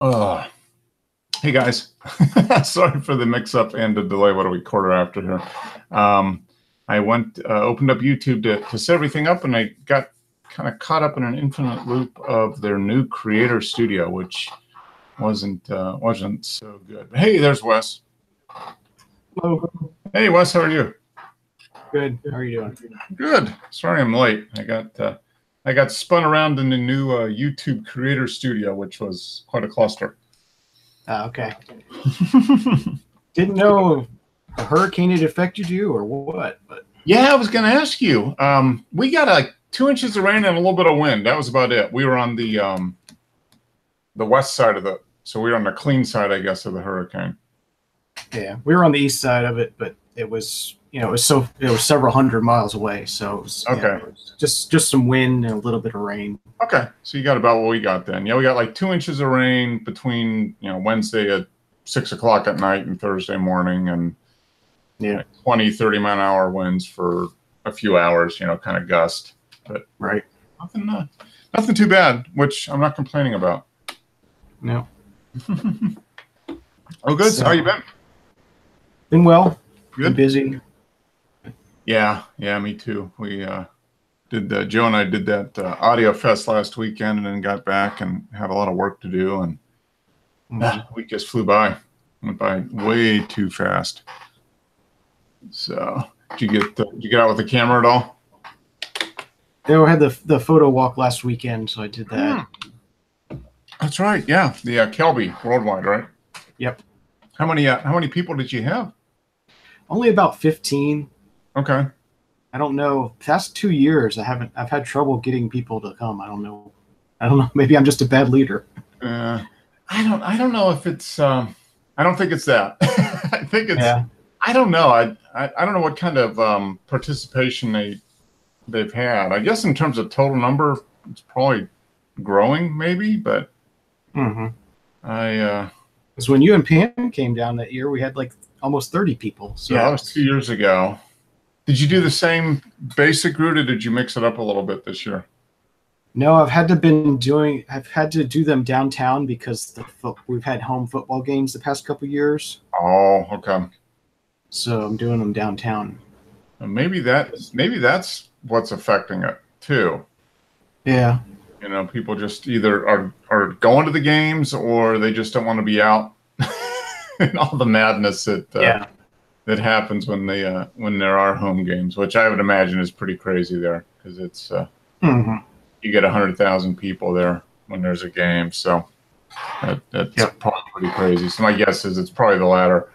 Uh, hey guys, sorry for the mix-up and the delay. What are we quarter after here? I opened up YouTube to set everything up, and I got kind of caught up in an infinite loop of their new Creator Studio, which wasn't so good. But hey, there's Wes. Hello. Hey Wes, how are you? Good. How are you doing? Good. Sorry I'm late. I got spun around in the new YouTube Creator Studio, which was quite a cluster. Okay. Didn't know a hurricane had affected you or what, but yeah, I was going to ask you. We got like 2 inches of rain and a little bit of wind. That was about it. We were on the west side so we were on the clean side, I guess, of the hurricane. Yeah, we were on the east side of it, but it was several hundred miles away, so it was, okay. It was just some wind and a little bit of rain. Okay, so you got about what we got then. Yeah, we got like 2 inches of rain between Wednesday at 6 o'clock at night and Thursday morning, and 20-30 mile an hour winds for a few hours. Kind of gust, but right. Nothing too bad, which I'm not complaining about. No. Oh, good. So how you been? Been well. Good. Been busy. Yeah, me too. We Joe and I did that Audio Fest last weekend, and then got back and had a lot of work to do, and the week just flew by. Went by way too fast. So, did you get out with the camera at all? Yeah, we had the photo walk last weekend, so I did that. That's right. Yeah, the Kelby Worldwide, right? Yep. How many people did you have? Only about 15. Okay. I don't know. Past 2 years, I've had trouble getting people to come. I don't know. Maybe I'm just a bad leader. I don't know if it's. I don't think it's that. I think it's. Yeah. I don't know. I don't know what kind of participation they've had. I guess in terms of total number, it's probably growing, maybe. But because when you and Pam came down that year, we had like almost 30 people. So yeah, that was 2 years ago. Did you do the same basic route, or did you mix it up a little bit this year? No, I've had to do them downtown because we've had home football games the past couple of years. Oh, okay. So I'm doing them downtown. Maybe that's what's affecting it too. Yeah. People just either are going to the games, or they just don't want to be out in all the madness that happens when there are home games, which I would imagine is pretty crazy there, because it's you get 100,000 people there when there's a game, so that's probably pretty crazy. So my guess is it's probably the latter.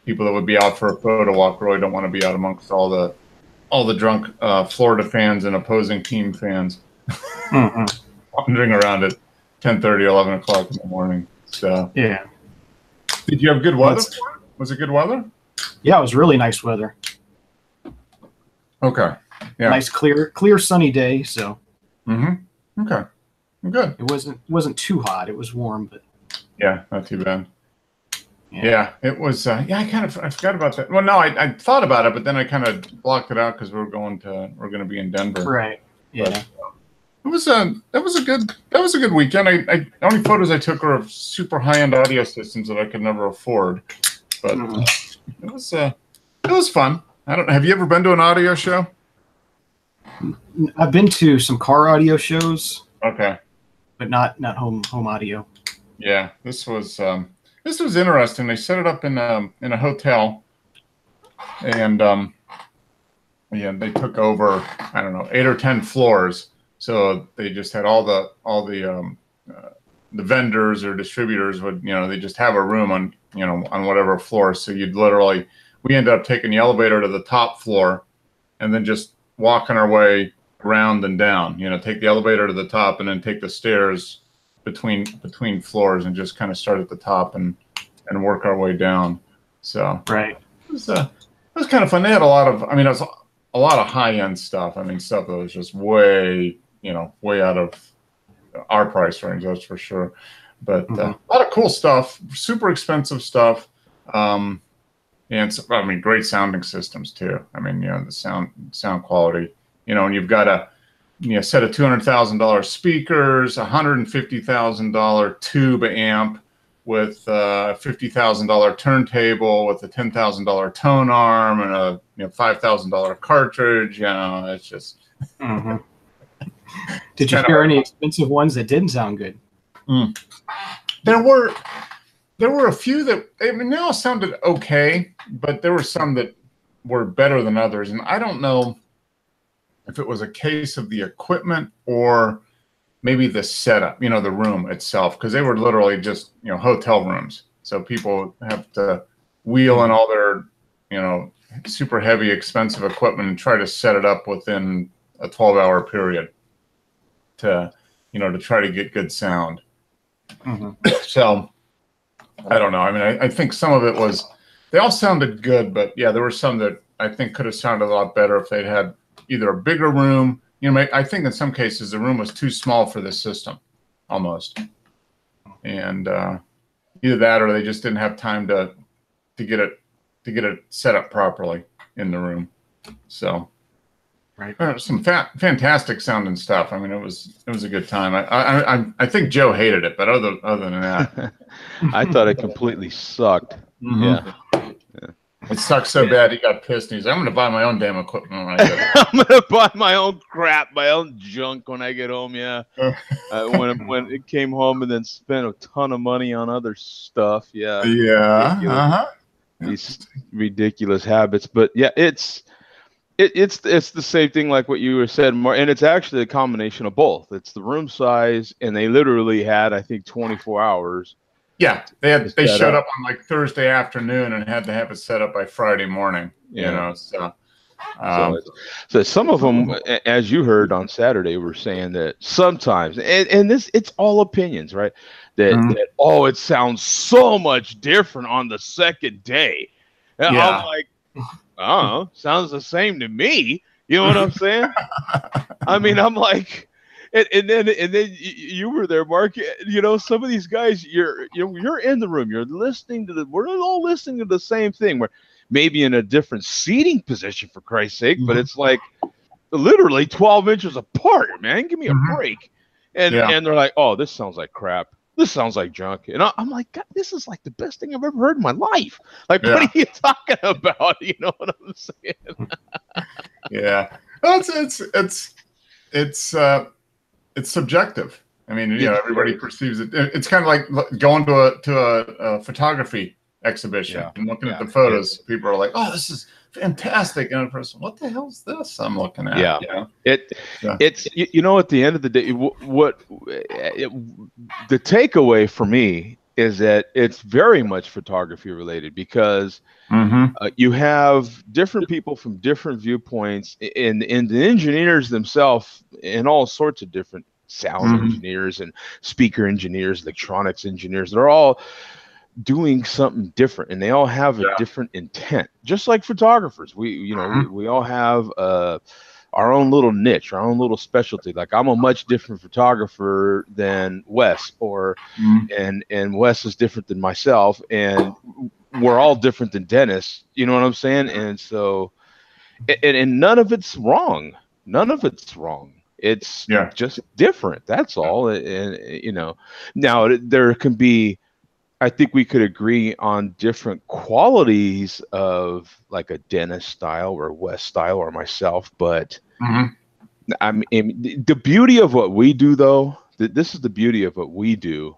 People that would be out for a photo walk really don't want to be out amongst all the drunk Florida fans and opposing team fans wandering around at 10:30, 11 o'clock in the morning. So yeah. Did you have good weather? Was it good weather? Yeah, it was really nice weather. Okay. Yeah. Nice, clear, sunny day. So. Okay. Good. It wasn't too hot. It was warm, but. Yeah, not too bad. Yeah, it was. I forgot about that. Well, no, I thought about it, but then I kind of blocked it out because we're going to be in Denver. Right. Yeah. But that was a good weekend. The only photos I took were of super high-end audio systems that I could never afford, but it was fun. I don't. Have you ever been to an audio show? I've been to some car audio shows. Okay. But not home audio. Yeah, this was interesting. They set it up in a hotel, and they took over, I don't know, 8 or 10 floors. So they just had all the vendors or distributors would, they just have a room on whatever floor. So we ended up taking the elevator to the top floor, and then just walking our way around and down. Take the elevator to the top, and then take the stairs between floors, and just kind of start at the top and work our way down. So right. It was kind of fun. They had it was a lot of high-end stuff. Stuff that was just way out of our price range, that's for sure. But a lot of cool stuff, super expensive stuff. And great sounding systems too. The sound quality, and you've got set of $200,000 speakers, $150,000 tube amp with a $50,000 turntable with a $10,000 tone arm and a $5,000 cartridge. It's just. Mm-hmm. Did you hear any expensive ones that didn't sound good? There were a few that they all sounded okay, but there were some that were better than others, and I don't know if it was a case of the equipment or maybe the setup, the room itself, because they were literally just hotel rooms, so people have to wheel in all their super heavy, expensive equipment and try to set it up within a 12-hour period to try to get good sound. So I don't know. I mean, I think some of it was, they all sounded good, but yeah, there were some that I think could have sounded a lot better if they'd had either a bigger room. I think in some cases the room was too small for this system, almost, and either that or they just didn't have time to get it set up properly in the room. So. Right. Some fantastic sounding stuff. I mean, it was a good time. I think Joe hated it, but other than that, I thought it completely sucked. Yeah. It sucked so bad he got pissed. And he's like, "I'm going to buy my own damn equipment when I get home. I'm going to buy my own crap, my own junk when I get home." Yeah. When it came home and then spent a ton of money on other stuff. Yeah. Yeah. These ridiculous habits, but yeah, it's the same thing like what you were said, and it's actually a combination of both. It's the room size, and they literally had, I think, 24 hours. Yeah, they showed up on like Thursday afternoon and had to have it set up by Friday morning. So some of them, as you heard on Saturday, were saying that sometimes, and it's all opinions, right? That it sounds so much different on the second day. And I'm like, oh, sounds the same to me. You know what I'm saying? I mean, I'm like, and then you were there, Mark. Some of these guys, you're in the room, you're listening to we're all listening to the same thing. We're maybe in a different seating position, for Christ's sake, but it's like literally 12 inches apart, man. Give me a break. And they're like, oh, this sounds like crap. This sounds like junk. And I'm like, God, this is like the best thing I've ever heard in my life. Like, what are you talking about? You know what I'm saying? Yeah. Well, it's subjective. I mean, everybody perceives it. It's kind of like going to a photography exhibition and looking at the photos. People are like, oh, this is fantastic. And a person, what the hell's this I'm looking at? It's at the end of the day, the takeaway for me is that it's very much photography related, because you have different people from different viewpoints, and the engineers themselves, and all sorts of different sound engineers and speaker engineers, electronics engineers. They're all doing something different, and they all have a different intent, just like photographers. We all have our own little niche, our own little specialty. Like, I'm a much different photographer than Wes, and Wes is different than myself, and we're all different than Dennis. You know what I'm saying? And so, and none of it's wrong. None of it's wrong. It's just different. That's all. And now there can be, I think we could agree on different qualities of like a Dennis style or Wes style or myself, but I mean, the beauty of what we do, though, this is the beauty of what we do,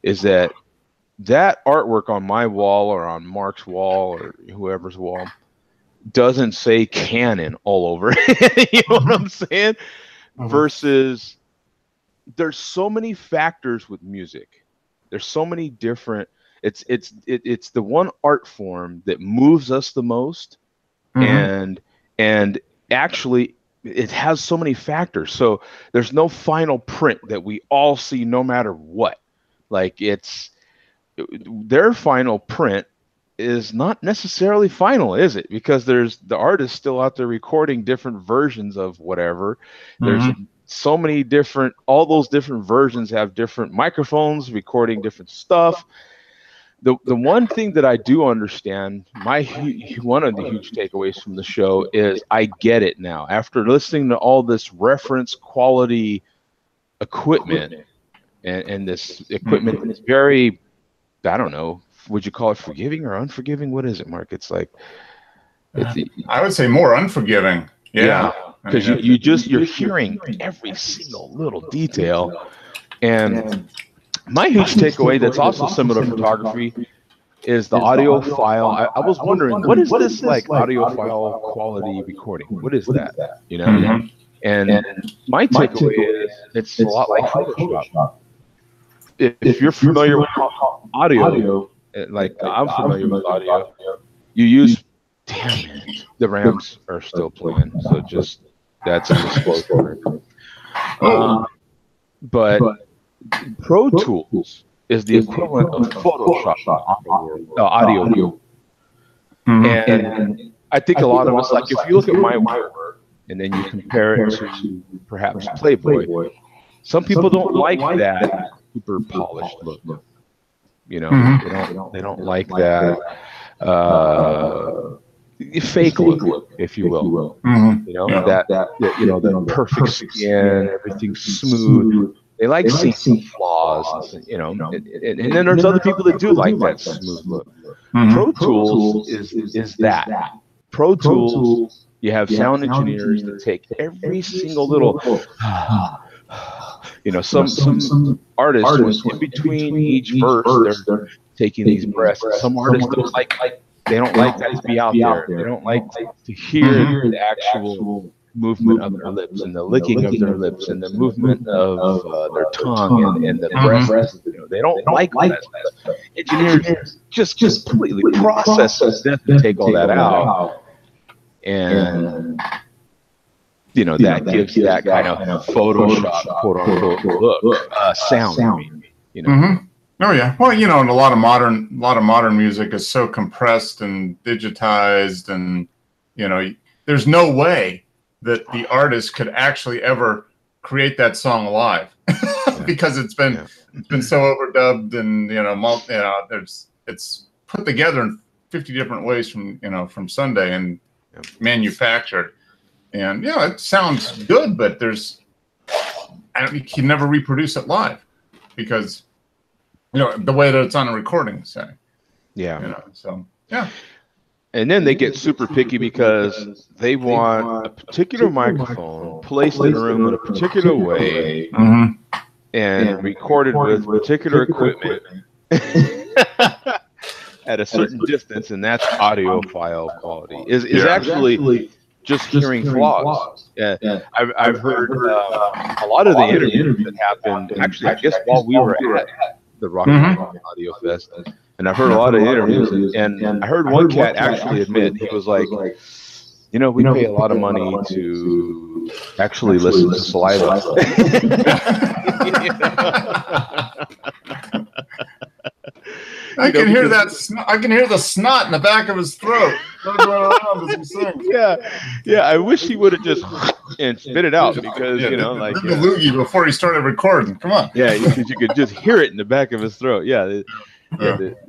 is that artwork on my wall or on Mark's wall or whoever's wall doesn't say Canon all over it. You know what I'm saying? Versus, there's so many factors with music. There's so many different. It's the one art form that moves us the most, and actually it has so many factors. So there's no final print that we all see, no matter what. Like, their final print is not necessarily final, is it? Because there's the artist still out there recording different versions of whatever. There's so many different, all those different versions have different microphones recording different stuff. the one thing that I do understand, one of the huge takeaways from the show is I get it now. After listening to all this reference quality equipment and this equipment that's very, I don't know, would you call it forgiving or unforgiving? What is it, Mark? It's like, I would say more unforgiving. Yeah. Because you're hearing every single little detail. And my huge takeaway that's also similar to photography is the audio file. I was wondering, what is this like audio file quality recording? What is that? You know? And my takeaway is it's a lot like Photoshop. If you're familiar with audio, like I'm familiar with audio, you use, damn it, the Rams are still playing. So just, that's a disclosure. But Pro Tools is the equivalent of Photoshop audio. And I think a lot of us, like if you look at my work and then you compare it to perhaps Playboy, some people don't like that super polished look. You know, they don't like that fake look, if you will. You know, that perfect skin, everything's smooth. They like seeing some flaws, you know, and then there's other people that do like that smooth look. Pro Tools is that. Pro Tools, you have sound engineers that take every single little, you know, some artists, in between each verse, they're taking these breaths. Some artists don't like that to be out there. They don't like to hear the actual movement of their lips and the licking of their lips and the movement of their tongue and the breath. You know, they don't like that stuff. Engineers just completely process that to take all that out, and you know that gives that kind of Photoshop quote unquote look, sound. I mean, you know. Oh yeah, well, you know, and a lot of modern music is so compressed and digitized, and you know, there's no way that the artist could actually ever create that song live because it's been so overdubbed, and you know, it's put together in 50 different ways from Sunday and manufactured, and you know, it sounds good, but you can never reproduce it live because you know the way that it's on a recording, say. Yeah. You know, so yeah. And then they get super picky because they want a particular microphone placed in a room in a particular way and recorded with particular equipment at a certain distance, and that's audio file quality. Is actually just hearing flaws. I've heard a lot of the interviews that happened, actually, I guess, while we were at the Rock Audio Fest. And I've heard a lot of interviews, and I heard one cat actually admit, he was like, you know, we pay a lot of money to actually listen to saliva. I can hear that. I can hear the snot in the back of his throat. Yeah. I wish he would have just and spit it out because you know, like the loogie before he started recording. Come on. Yeah, because you could just hear it in the back of his throat. Yeah.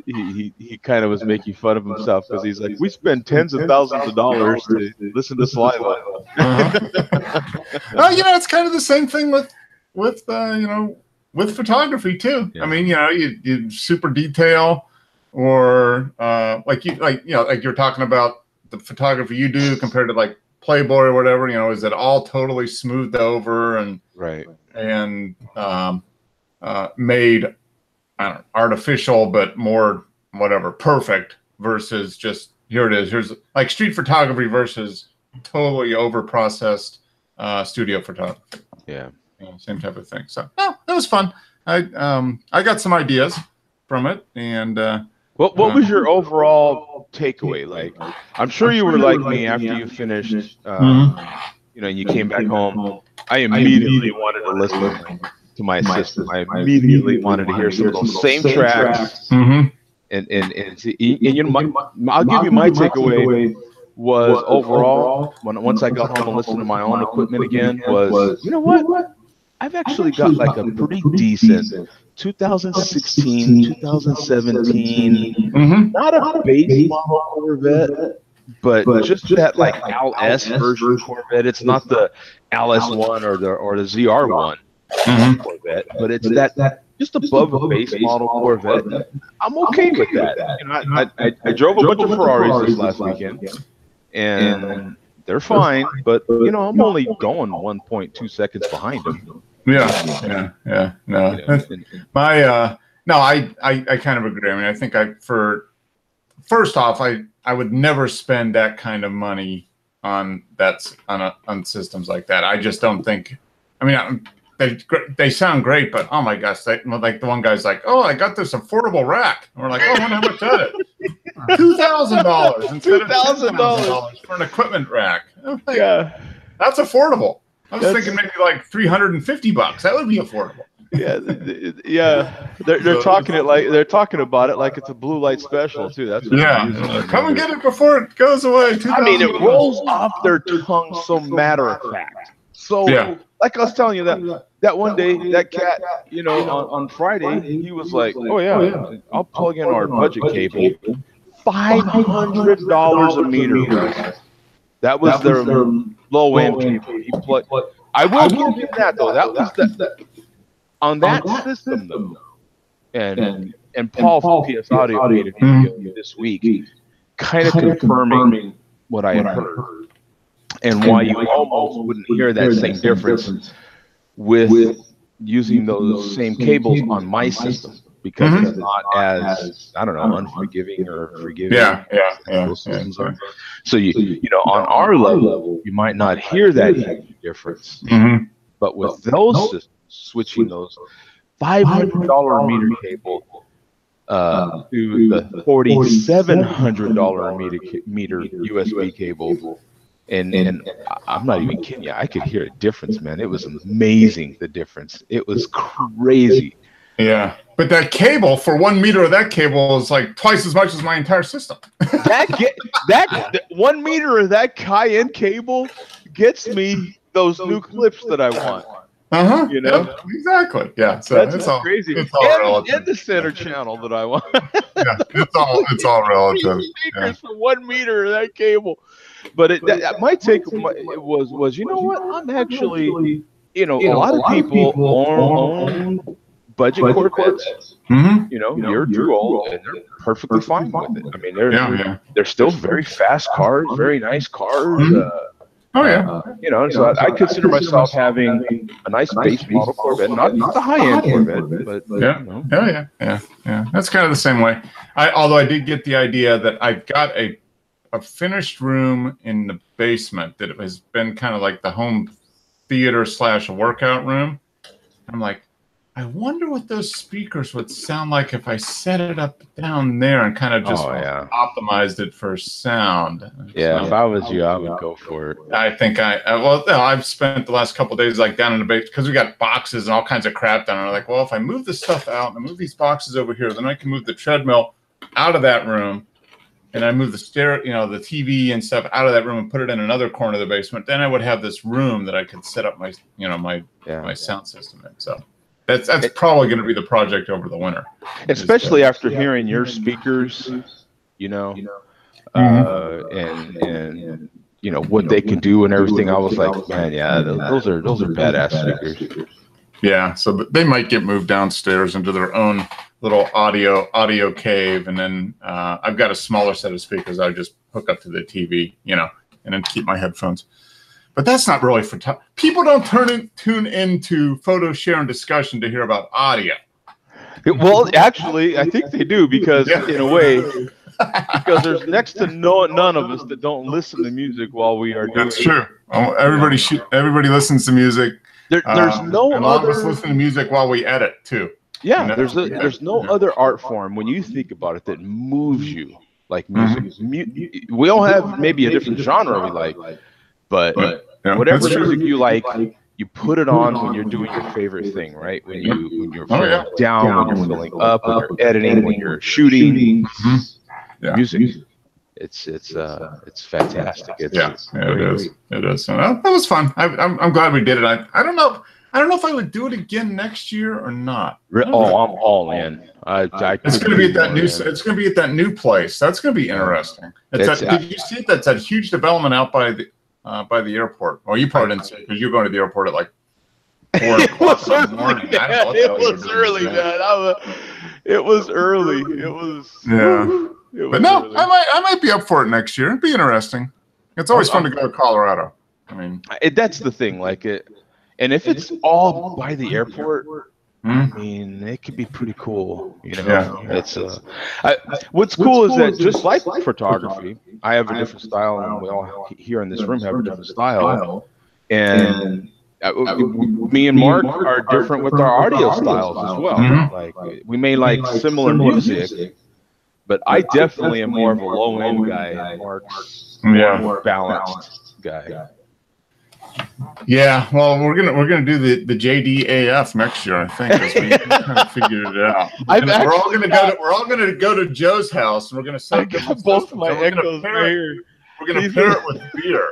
He kind of was making fun of himself because he's like, we spend tens of thousands of dollars to listen to saliva. Well, you know, it's kind of the same thing with you know, with photography too. Yeah. I mean, you know, you super detail, or like you're talking about the photography you do compared to like Playboy or whatever. You know, is it all totally smoothed over and made, I don't know, artificial, but more whatever perfect versus just here it is. Here's like street photography versus totally over processed studio photography. Yeah. You know, same type of thing. So that was fun. I got some ideas from it. And what was your overall takeaway? Like, I'm sure you were like me after you finished. You know, you came back home. I immediately wanted to listen to my system. I immediately wanted to hear some of those same tracks. And you know, I'll give you my takeaway. Was overall, once I got home and listened to my own equipment again, was, you know what? I've actually got like a pretty decent 2016, 2017, not a base model Corvette, but just that like Al S version Corvette. It's not the Al S1 or the ZR1 Corvette, but it's that just above a base model Corvette. I'm okay with that. You know, I drove a bunch of Ferraris this last weekend, and they're fine, but you know, I'm only going 1.2 seconds behind them. Yeah. No, no, I kind of agree. I mean, I think first off, I would never spend that kind of money on systems like that. I just don't think. I mean, they sound great, but oh my gosh, like the one guy's like, oh, I got this affordable rack. And we're like, oh, I wonder how much that is. $2,000 instead of $2,000 for an equipment rack. Like, yeah, that's affordable. I was thinking maybe like $350. That would be affordable. Yeah. They're talking about it like it's a blue light special too. That's what come and get it before it goes away. I mean, it rolls off their tongue so matter of fact. So like I was telling you that one day that cat, you know, on Friday he was like, oh yeah, I'll plug in our budget cable. $500 a meter. That was their low end cable. He plugged. I will give him that though. That was on that system though. And Paul from PS Audio made a video this week, kind of confirming what I had heard, and why you almost wouldn't hear that same difference with using those same cables on my system. Because it's not as, I don't know, unforgiving or forgiving. Those systems are. So you know, on our level, you might not hear that huge difference. But with those systems, switching those $500 meter cable to the $4,700 meter USB cable, and I'm not even kidding you, I could hear a difference, man. It was amazing, the difference. It was crazy. Yeah, but that cable, for 1 meter of that cable, is like twice as much as my entire system. that 1 meter of that Cayenne cable gets me those new clips that I want. You know, exactly. Yeah, so that's all crazy. It's all relative. And the center channel that I want. It's all relative. Speakers for 1 meter of that cable. But my take was, you know what? I'm actually, you know, a lot of people own budget Corvettes. You know, you're too old, and they're perfectly fine with it. I mean, they're still very fast cars, very nice cars. You know, so I consider myself having a nice base model Corvette, not the high end Corvette, but you know. Yeah. That's kind of the same way. Although I did get the idea that I've got a finished room in the basement that has been kind of like the home theater / workout room. I'm like, I wonder what those speakers would sound like if I set it up down there and kind of just optimized it for sound. Yeah, if I was you, I would go for it. I think I've spent the last couple of days like down in the basement because we got boxes and all kinds of crap down there. I'm like, well, if I move this stuff out and I move these boxes over here, then I can move the treadmill out of that room, and I move the the TV and stuff out of that room and put it in another corner of the basement. Then I would have this room that I could set up my my sound system in. So. That's probably going to be the project over the winter. Especially after hearing your speakers, you know, and you know what they can do and everything. I was like, man, those are badass speakers. Yeah, so they might get moved downstairs into their own little audio cave, and then I've got a smaller set of speakers I just hook up to the TV, you know, and then keep my headphones. But that's not really for people. Don't tune into Photo Share and Discussion to hear about audio. Well, actually, I think they do because in a way, because there's next to none of us that don't listen to music while we are doing. That's true. Everybody listens to music. There's no and other. Listen to music while we edit too. Yeah, you know? there's no other art form when you think about it that moves you like music. We all have maybe a different genre we like, but whatever music you like, you put it on when you're doing your favorite thing, right? When you're feeling down, when you're feeling up, when you're editing, when you're shooting. Music. It's fantastic. It is. And that was fun. I'm glad we did it. I don't know. I don't know if I would do it again next year or not. Oh, I'm all in. It's going to be at that new. It's going to be at that new place. That's going to be interesting. Did you see it? That's that huge development out by the airport. Well, you probably didn't see it because you're going to the airport at like 4 o'clock in the morning. It was early, man. It was early. It was. Yeah. But no, early. I might be up for it next year. It'd be interesting. It's always fun to go to Colorado. I mean, that's the thing. Like it, and if it's all by the airport, I mean, it could be pretty cool. You know, yeah. It's what's cool is that just like photography, I have a different style, and we all here in this room have a different style, and. Me and Mark are different with our audio styles as well. Like we may like similar music, but I definitely am more of a low end guy. Mark's more balanced guy. Yeah, well, we're gonna do the JDAF next year, I think, as we kind of figured it out. We're all gonna go to Joe's house, and we're gonna set up both my echoes here. We're gonna pair it with beer.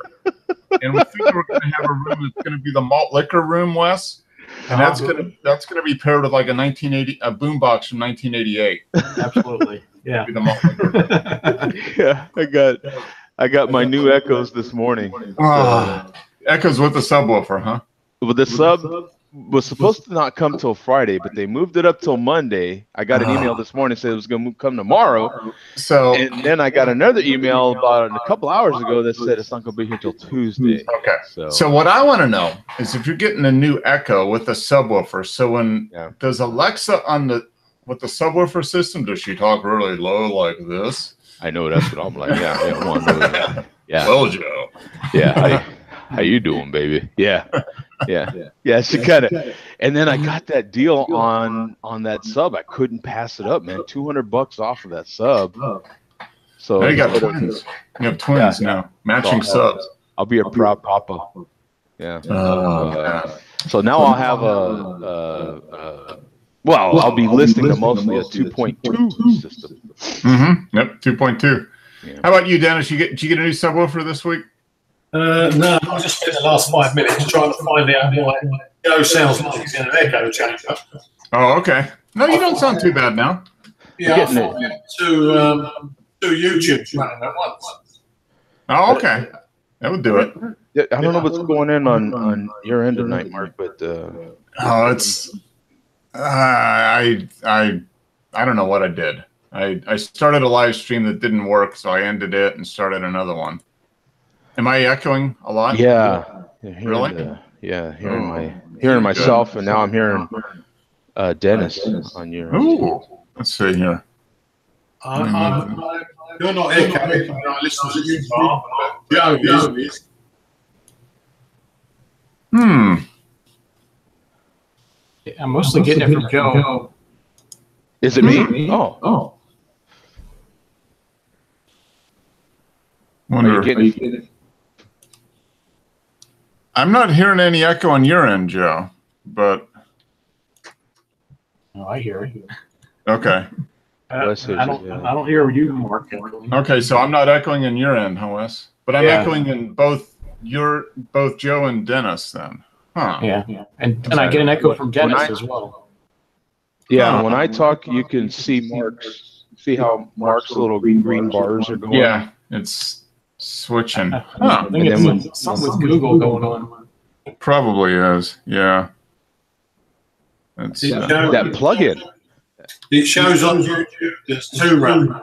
And we think we're going to have a room that's going to be the malt liquor room, Wes, and that's going to be paired with like a boombox from 1988. Absolutely, yeah. Be the malt liquor. Yeah, I got my new Echoes this morning. Echoes with the subwoofer, huh? Well, the sub was supposed to not come till Friday, but they moved it up till Monday. I got an email this morning saying it was going to come tomorrow. And then I got another email about a couple hours ago that said it's not going to be here till Tuesday. Okay. So what I want to know is if you're getting a new Echo with a subwoofer. So when does Alexa with the subwoofer system, does she talk really low like this? I know that's what I'm like. Yeah. Well, Joe. Yeah. How you doing, baby? Yeah. She kind of, and then I got that deal on that sub. I couldn't pass it up, man. $200 off of that sub. So now you got twins. You have twins now, matching subs. I'll be a proud papa. Yeah. So now I'll have I'll be listing mostly a 2.2 system. Yep, 2.2. Yeah. How about you, Dennis? Did you get a new subwoofer this week? No, I just spent the last 5 minutes trying to find out why Joe sounds like he's in an echo changer. Oh, okay. No, you don't sound too bad now. Yeah, I found two YouTubes running at once. Oh, okay. That would do it. Yeah, I don't know what's going on your end tonight, Mark, but it's I don't know what I did. I started a live stream that didn't work, so I ended it and started another one. Am I echoing a lot? Yeah. Really? Hearing myself, and now I'm hearing Dennis on your. Ooh, let's see here. You're not echoing. I listen to you, Bob. Joe is. I'm mostly getting it from Joe. Is it me? Oh. Wonder. I'm not hearing any echo on your end, Joe, but. Oh, I hear it. Okay. I don't hear you, Mark. Okay, so I'm not echoing in your end, huh, Wes? But I'm echoing in both Joe and Dennis then. Huh. Yeah. And I get an echo from Dennis as well. Yeah, when I talk, you can see how Mark's little green bars are going. Yeah, it's switching. I think it's something with Google going on. Probably is, yeah. That's, that plug-in. It shows on YouTube there's two running.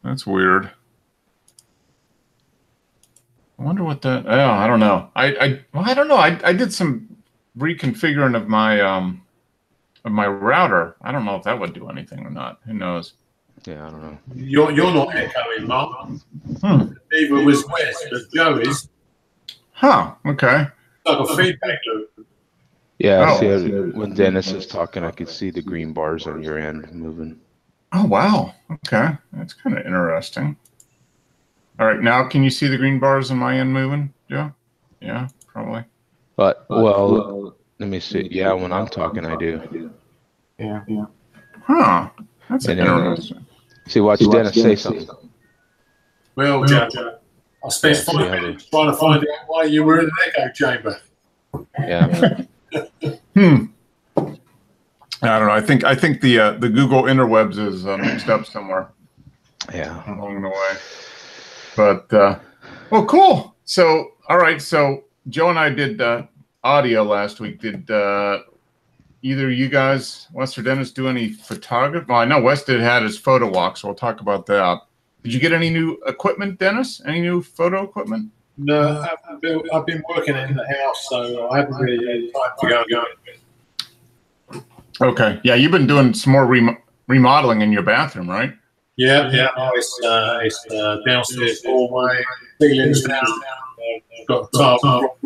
That's weird. I wonder what that. Oh, I don't know. I don't know. I did some reconfiguring of my router. I don't know if that would do anything or not. Who knows? Yeah, I don't know. You're not echoing, Mark. Neither was Wes, but Joe is. Huh. Okay. Like a feedback loop. Yeah, when Dennis is talking, I could see the green bars on your end moving. Oh, wow. Okay. That's kind of interesting. All right. Now, can you see the green bars on my end moving, Joe? Yeah, probably. But, well, let me see. Yeah, when I'm talking, I do. Yeah. Huh. That's interesting. See, watch Dennis say something. Well, Joe. I spent Yeah, 5 see how minutes trying to find out why you were in an echo chamber. Yeah. I don't know. I think the Google interwebs is mixed up somewhere Yeah. along the way. But well, cool. So all right. So Joe and I did audio last week. Did either you guys, Wes or Dennis, do any photography? Well, I know Wes had his photo walk, so we'll talk about that. Did you get any new equipment, Dennis? Any new photo equipment? No, I've been working in the house, so I haven't really had time to go. Okay. Yeah, you've been doing some more remodeling in your bathroom, right? Yeah. It's downstairs hallway, ceilings down. Got tile.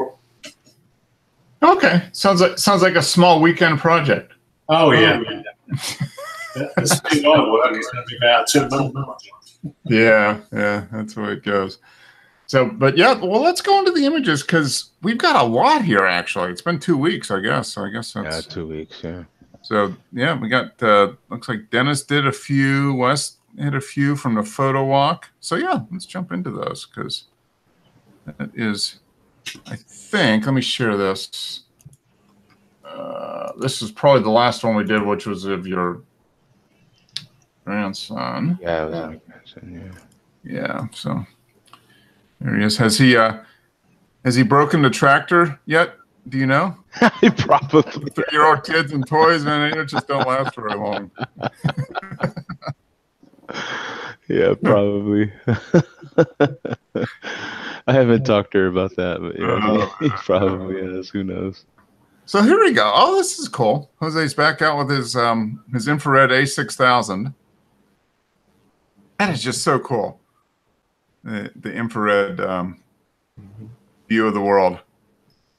Okay. Sounds like a small weekend project. Oh yeah. The speed I work is going to be about 2 months. Yeah, that's the way it goes. So, but yeah, well, let's go into the images because we've got a lot here. Actually, it's been 2 weeks, I guess. So I guess that's 2 weeks. Yeah. So yeah, we got looks like Dennis did a few, Wes had a few from the photo walk. So yeah, let's jump into those because that is, I think. Let me share this. This is probably the last one we did, which was of your grandson. Yeah, it was my grandson. Yeah. So there he is. Has he broken the tractor yet? Do you know? Probably. 3-year-old kids and toys, man, it just don't last very long. Yeah, probably. I haven't talked to her about that, but yeah, he probably has. Who knows? So here we go. Oh, this is cool. Jose's back out with his infrared A6000. That is just so cool. The infrared view of the world.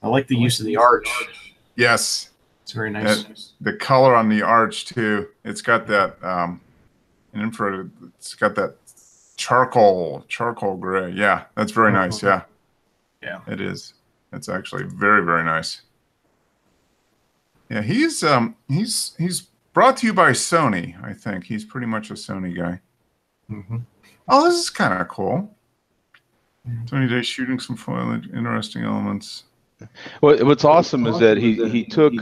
I like the use of the arch. Yes. It's very nice. The color on the arch too. It's got that an infrared. It's got that charcoal gray. Yeah, that's very nice. Yeah, it is. It's actually very, very nice. Yeah, he's brought to you by Sony. I think he's pretty much a Sony guy. Mm-hmm. Oh, this is kind of cool. 20 days shooting some foliage, interesting elements. What's awesome is that he took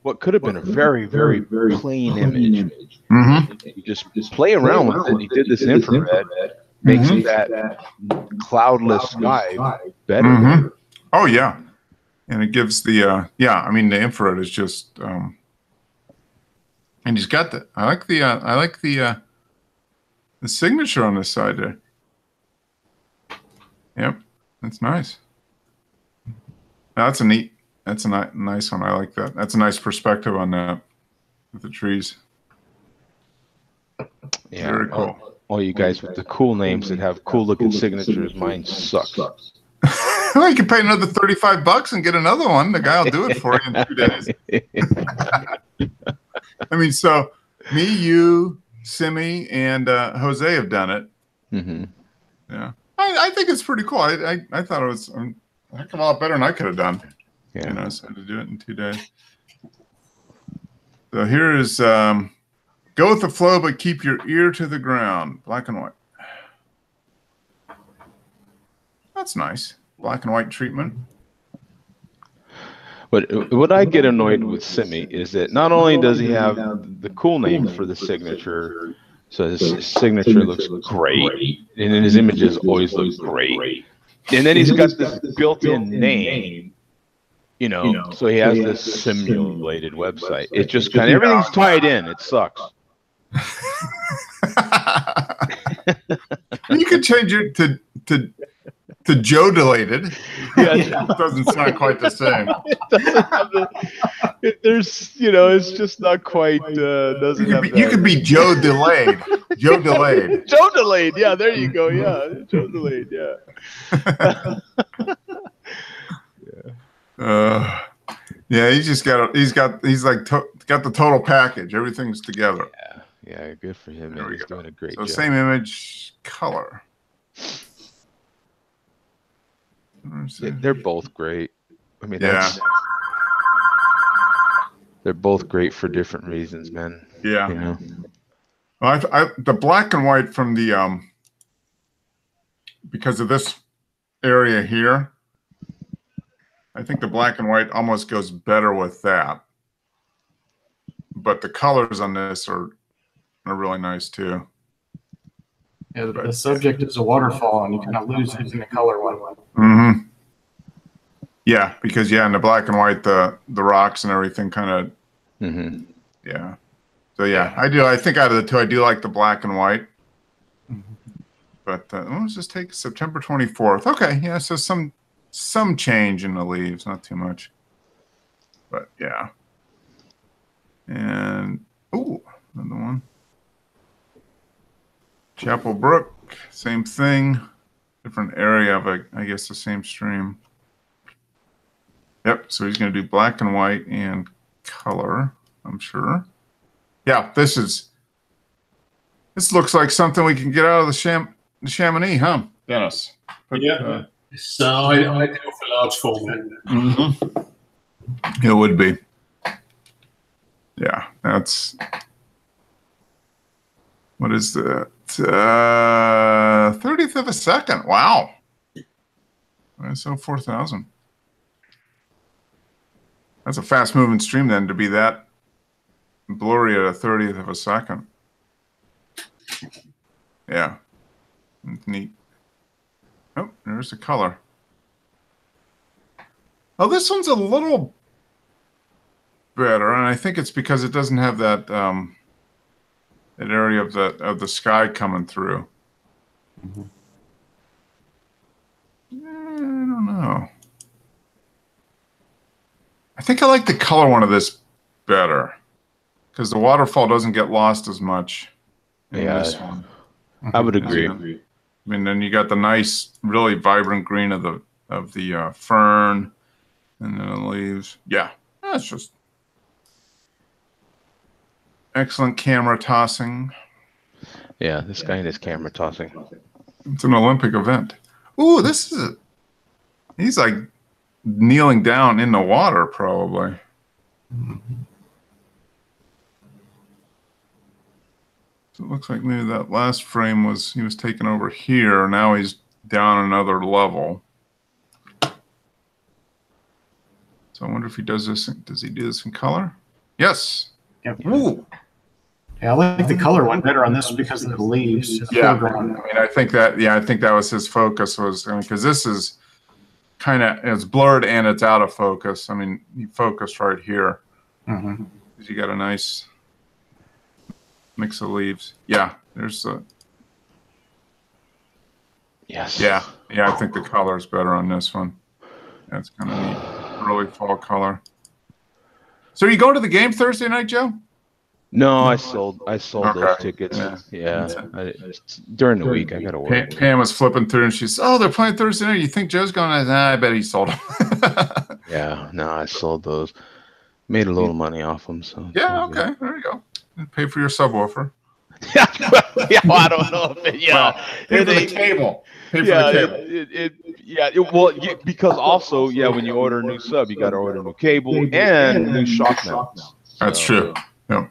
what could have been a very, very plain image. Mm-hmm. You just play around with it. He did this infrared, makes that cloudless sky better. Mm-hmm. Oh yeah, and it gives the I mean the infrared is just and he's got the I like the signature on this side there. Yep, that's nice. That's a nice one. I like that. That's a nice perspective on that with the trees. Yeah, very cool. All you guys with the cool names that have cool looking signatures, mine sucks. Well, you can pay another $35 and get another one. The guy will do it for you in 2 days. I mean, so me, you, Simi, and Jose have done it. Mm-hmm. Yeah, I think it's pretty cool. I thought it was a heck of a lot better than I could have done. Yeah. You know, so to do it in 2 days. So here is go with the flow, but keep your ear to the ground. Black and white. That's nice. Black and white treatment. What I get annoyed with Simi is that not only does he have the cool name for the signature, so his signature looks great, and then his images always look great, and then he's got this built-in name, you know, so he has this simulated website. It just kind of everything's tied in. It sucks. You could change it to Joe deleted. Yeah, it doesn't sound quite the same. There's, you know, it's just not quite. Doesn't have you could be Joe delayed. Joe delayed. Joe delayed. Yeah, there you go. Yeah, Joe delayed. Yeah. Yeah. He's got the total package. Everything's together. Yeah. Good for him. Man. He's doing a great job. Same image, color. They're both great. I mean, they're both great for different reasons, man. Yeah. You know? Well, the black and white from the because of this area here, I think the black and white almost goes better with that. But the colors on this are really nice too. Yeah, the subject is a waterfall, and you kind of lose it in the color one. Mm-hmm. Yeah, because in the black and white, the rocks and everything kind of. Mm-hmm. Yeah. So yeah, I do. I think out of the two, I do like the black and white. But let's just take September 24th. Okay, yeah. So some change in the leaves, not too much. But yeah. And another one. Chapel Brook, same thing, different area of I guess the same stream. Yep. So he's going to do black and white and color, I'm sure. Yeah, this looks like something we can get out of the Chamonix, huh, Dennis? Yeah. It's ideal for large format. It would be. Yeah, that's. What is that? 30th of a second. Wow. ISO 4000. That's a fast moving stream then to be that blurry at a 30th of a second. Yeah. That's neat. Oh, there's the color. Oh, this one's a little better, and I think it's because it doesn't have that that area of the sky coming through. I don't know. I think I like the color one of this better because the waterfall doesn't get lost as much in this one. I would agree. I mean, then you got the nice, really vibrant green of the fern, and then the leaves. Yeah, that's just excellent camera tossing. Yeah, this guy and his camera tossing. It's an Olympic event. Ooh, he's like kneeling down in the water, probably. So it looks like maybe that last frame he was taken over here. Now he's down another level. So I wonder if he does this. Does he do this in color? Yes. Yep. Ooh. Yeah, I like the color one better on this because of the leaves. Yeah, I mean, I think that was his focus because this is kind of, it's blurred and it's out of focus. I mean, he focused right here. Mm-hmm. You got a nice mix of leaves. Yeah, there's the. Yes. Yeah, I think the color is better on this one. That's kind of neat. Early fall color. So you going to the game Thursday night, Joe? No, I sold those tickets. Yeah. During the week, I got to work. Pam was flipping through, and she said, "Oh, they're playing Thursday night. You think Joe's going?" I bet he sold them. Yeah, no, I sold those. Made a little money off them. So yeah, okay, there you go. Pay for your subwoofer. Yeah, I don't know if pay for the cable. Pay for the cable. Because also, when you order a new sub, you got to order a new cable and new shock mounts. That's true. Yeah.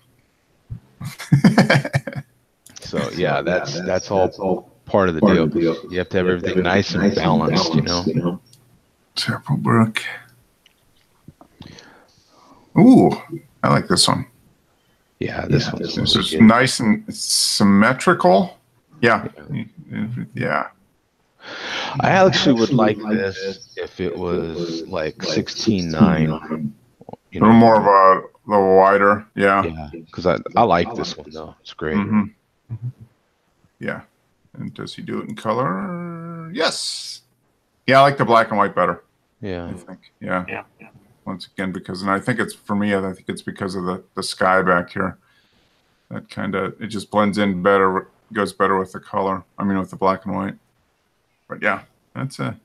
So that's all part of the deal. You have to have everything nice and balanced, Chapel Brook. Ooh, I like this one. Yeah, this one's is nice and symmetrical. Yeah. I actually would like this if it was like 16:9. A little more of a little wider. Yeah. Yeah, because I like this one though. It's great. Mm-hmm. Yeah. And does he do it in color? Yes. Yeah, I like the black and white better. Yeah. I think. Yeah. Once again, and I think it's for me. I think it's because of the sky back here. That it just blends in better. Goes better with the color. I mean, with the black and white. But yeah, that's a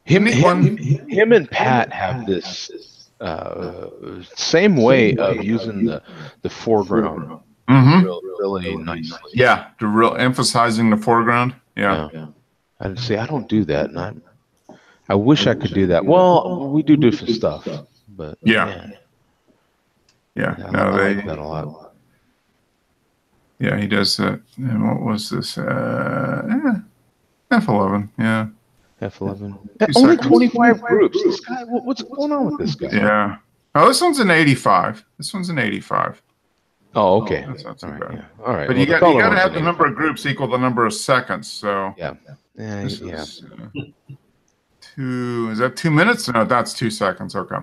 him and Pat have this same way of using the foreground. Mm-hmm. Really nicely. Yeah, emphasizing the foreground. Yeah. I don't do that, and I wish I could do that. Well, we do different stuff, but yeah. I like that a lot. Yeah, he does that. And what was this? F11. Yeah. F11. 2 Only seconds. 25 groups. This guy, what's going on with this guy? Yeah. Oh, this one's an 85. This one's an 85. Oh, okay. That's not too All right. bad. Yeah. All right. But well, you the got color to one's have an the number 85. of groups equal the number of seconds. So Yeah. this Yeah. is 2. Is that 2 minutes? No, that's 2 seconds. Okay.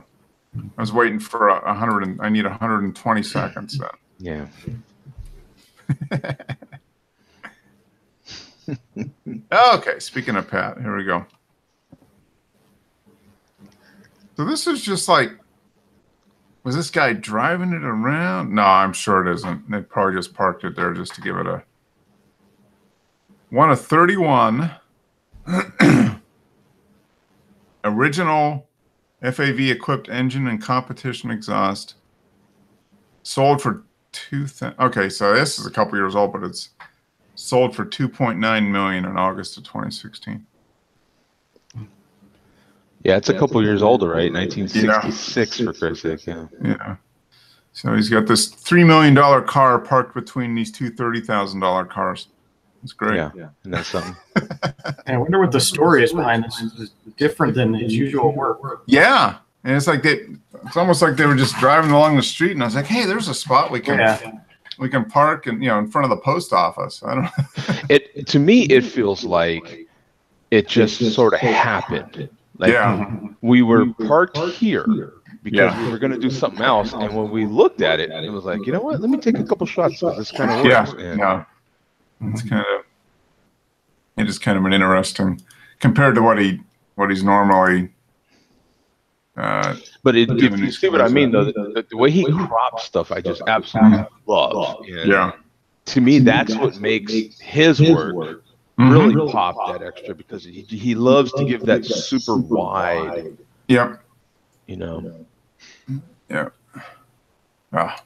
I was waiting for 100. I need 120 seconds. Then. Yeah. Okay. Speaking of Pat, here we go. So this is just like, was this guy driving it around? No, I'm sure it isn't. They probably just parked it there just to give it a 1 of 31. Original FAV equipped engine and competition exhaust. Sold for okay, so this is a couple years old, but it's sold for $2.9 million in August of 2016. Yeah, it's a couple years older, right? 1966, for Christ's sake. Yeah. Yeah. So he's got this $3 million car parked between these two $30,000 cars. It's great. Yeah. And that's something. I wonder what the story is behind this. It's different than his usual work. Yeah. And it's like it's almost like they were just driving along the street, and I was like, "Hey, there's a spot we can park, and in front of the post office." I don't know. It to me, it feels like it just sort of happened. Like we were parked here because we were going to do something else, and when we looked at it, it was like, you know what? Let me take a couple shots because this kind of works. Yeah. It's it is kind of an interesting compared to what he's normally. But if you see what I mean, though, the way he crops stuff, I just absolutely love. And to me, that's what makes his work really pop that extra, because he loves to give that super wide. Yep. Yeah. Ah.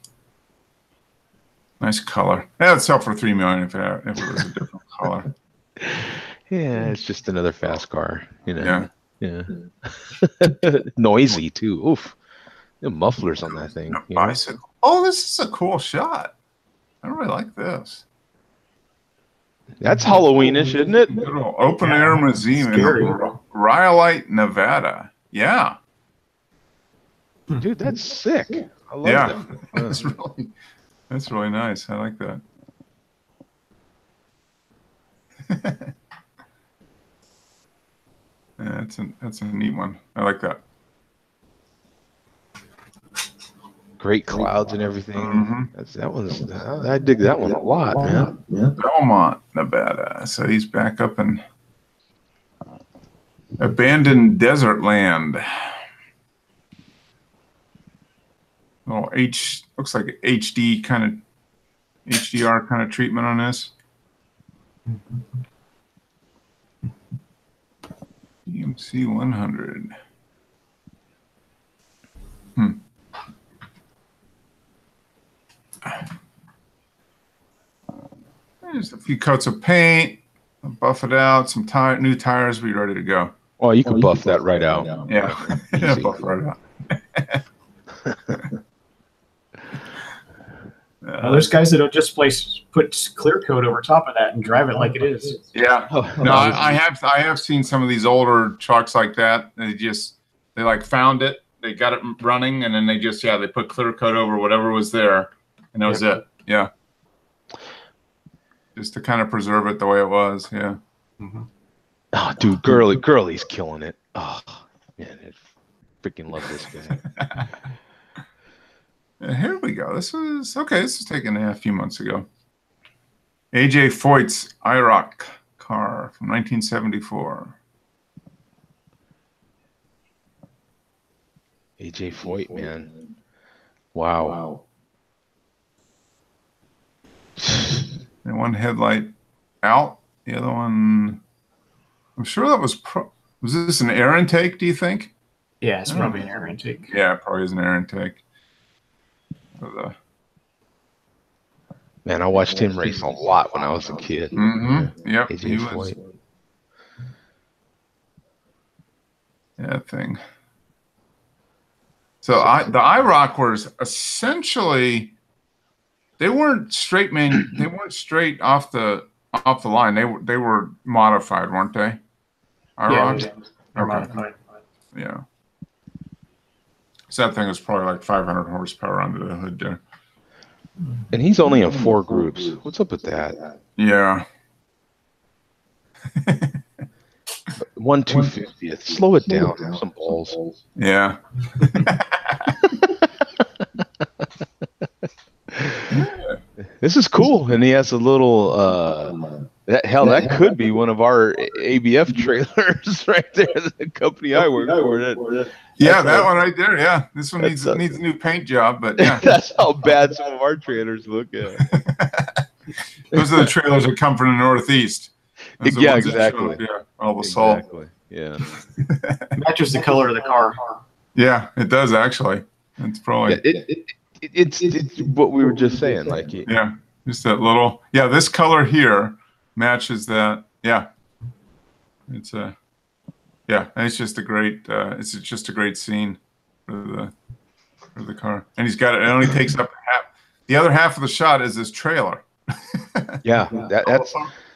Nice color. Yeah, it'd sell for $3 million if it was a different color. Yeah, it's just another fast car. Yeah. Yeah. Noisy too. Oof. The mufflers on that thing. Bicycle. Oh, this is a cool shot. I really like this. That's Halloweenish, isn't it? Little open air museum in Rhyolite, Nevada. Yeah. Dude, that's sick. I love that. That's really nice. I like that. Yeah, that's a neat one. I like that. Great clouds and everything. I dig that one a lot, man. Belmont, Nevada. So he's back up in abandoned desert land. Oh, looks like HDR kind of treatment on this. DMC 100. There's a few coats of paint. Buff it out. Some new tires. Be ready to go. Oh, you can buff that right out. Yeah, buff right out. There's guys that'll just put clear coat over top of that and drive it like it is. Yeah. No, I have seen some of these older trucks like that. They like found it, they got it running, and then they put clear coat over whatever was there, and that was it. Yeah. Just to kind of preserve it the way it was. Yeah. Oh, dude, Girly's killing it. Oh man, I freaking love this guy. Here we go. This is taken a few months ago. AJ Foyt's IROC car from 1974. AJ Foyt, man. Wow. And one headlight out, the other one. I'm sure that was this an air intake? Do you think? Yeah, it's probably an air intake. Yeah, it probably is an air intake. Man, I watched him race a lot when I was a kid. Yep. AJ Foyt. Yeah, thing. So the IROC was essentially they weren't straight off the off the line. They were modified, weren't they? Yeah, IROCs? they're Okay. modified. Yeah. So that thing was probably like 500 horsepower under the hood there. And he's only in 4 groups. What's up with that? Yeah. 1/250th. Slow it down. Some balls. Yeah. This is cool. And he has a little that could be one of our ABF trailers right there. The company I work for. Yeah, that one right there. Yeah, this one needs a new paint job, but yeah. That's how bad some of our trailers look. Yeah. Those are the trailers that come from the Northeast. Those are the Yeah, ones that exactly. show, all the salt. Exactly. Yeah. Matches the color of the car. Yeah, it does actually. It's probably It's what we were just saying. Like, yeah, just that little. Yeah, this color here matches that. Yeah, it's a. Yeah, and it's just a great. It's just a great scene for the car, and he's got it. It only takes up half. The other half of the shot is this trailer. yeah, that's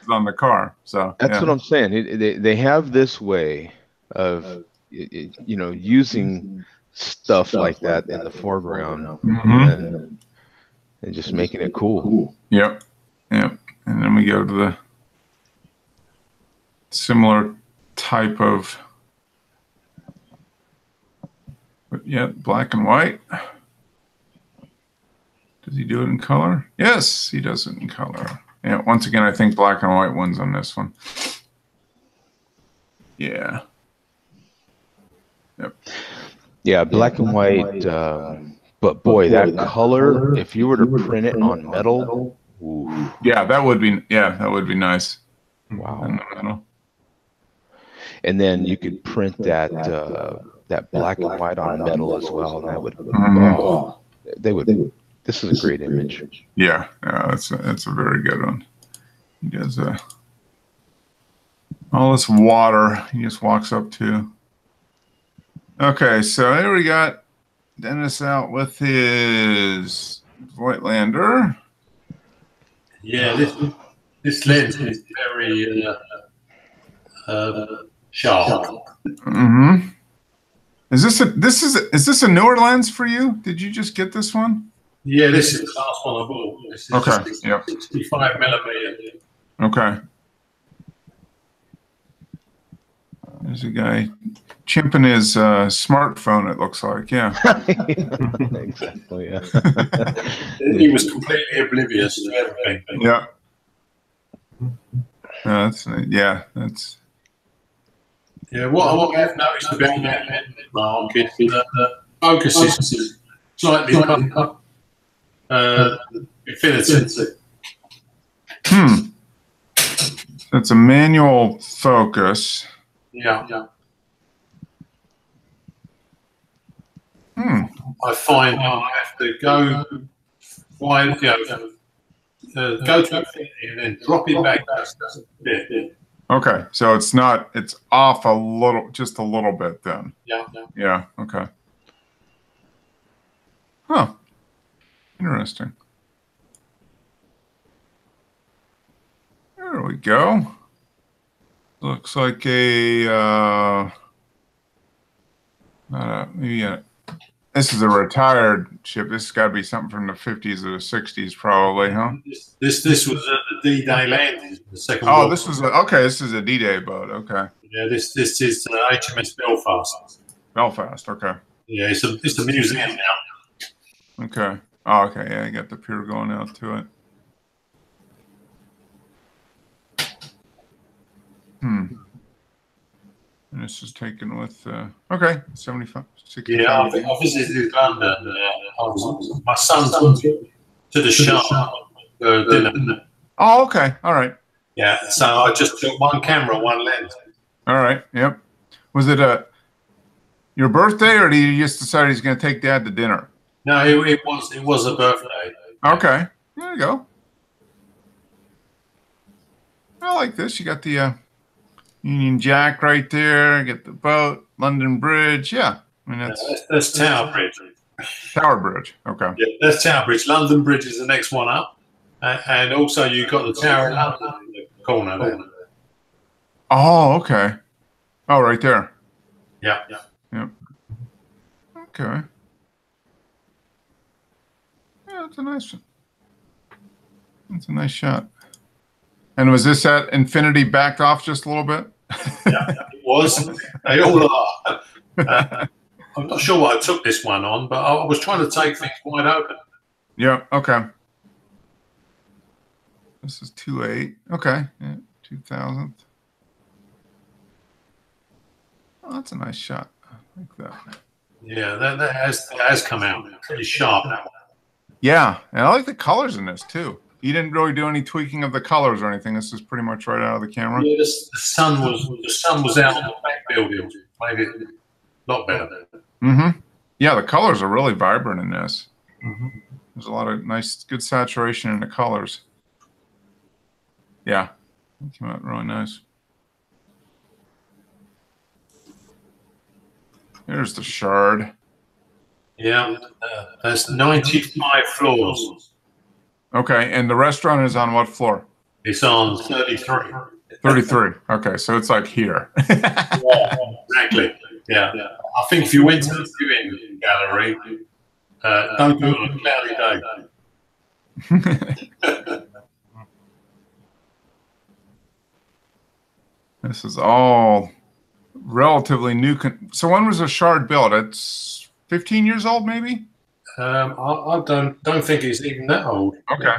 on the car. So that's what I'm saying. They have this way of using stuff like that in the foreground and just making it cool. Yep. And then we go to the similar type of, but yeah, black and white. Does he do it in color? Yes, he does it in color. Yeah, once again, I think black and white wins on this one. Yeah. Yep. Yeah, black and white. But boy, that color, if you were to print it on metal, ooh. Yeah, that would be nice. Wow. In the metal. And then you could print that black and white on metal as well, and that would they would. This is a great image. Yeah, that's a very good one. He does all this water. He just walks up to. Okay, so here we got Dennis out with his Voigtlander. Yeah, this lens is very sharp. Mm-hmm. Is this a newer lens for you? Did you just get this one? Yeah, this is the last one I bought. This is Okay. Yep. 65mm. Okay. There's a guy chimping his smartphone, it looks like. Yeah. Exactly. Yeah. He was completely oblivious to everything. Yeah. That's. Yeah, what I've noticed about that market is that the focus is slightly infinity. That's a manual focus. Yeah. I find I have to go wide, go to infinity and then drop it back just a bit. Okay, so it's off just a little bit then. Yeah, okay. Huh. Interesting. There we go. Looks like this is a retired ship. This has got to be something from the 50s or the 60s probably, huh? This was the D-Day landing, the second. Oh, this was this is a D-Day boat. Okay. Yeah, this is HMS Belfast. Belfast. Okay. Yeah, it's a museum now. Okay. Oh, okay. Yeah, you got the pier going out to it. And this is taken with 75, 65. Yeah, I visited London. My son took me to the shop for dinner. Oh, okay. All right. Yeah, so I just took one camera, one lens. All right. Yep. Was it your birthday, or did you just decide he's going to take Dad to dinner? No, it was a birthday. Okay. There you go. I like this. You got the Union Jack right there. Get the boat, London Bridge. Yeah. I mean, that's Tower Bridge. Tower Bridge. Okay. Yeah, that's Tower Bridge. London Bridge is the next one up. And also you've got the Tower of London corner there. Oh, okay. Oh, right there. Yeah. Yep. Okay. Yeah, that's a nice one. That's a nice shot. And was this at infinity backed off just a little bit? Yeah, it was. They all are. I'm not sure what I took this one on, but I was trying to take things wide open. Yeah, okay. This is 2.8. Okay. Yeah, 2000th. Oh, that's a nice shot. I like that. Yeah, that has come out pretty sharp, that one. Yeah, and I like the colors in this too. You didn't really do any tweaking of the colors or anything. This is pretty much right out of the camera. Yeah, the sun was out on the back building, made it a lot better. Mm-hmm. Yeah, the colors are really vibrant in this. Mm-hmm. There's a lot of nice, good saturation in the colors. Yeah, it came out really nice. Here's the shard. Yeah, that's 95 floors. Okay, and the restaurant is on what floor? It's on 33. 33. Okay, so it's like here. Yeah, exactly. Yeah. I think if you went to the viewing gallery, don't do it on a cloudy day. This is all relatively new. So when was the shard built? It's 15 years old, maybe? I don't think it's even that old. Okay.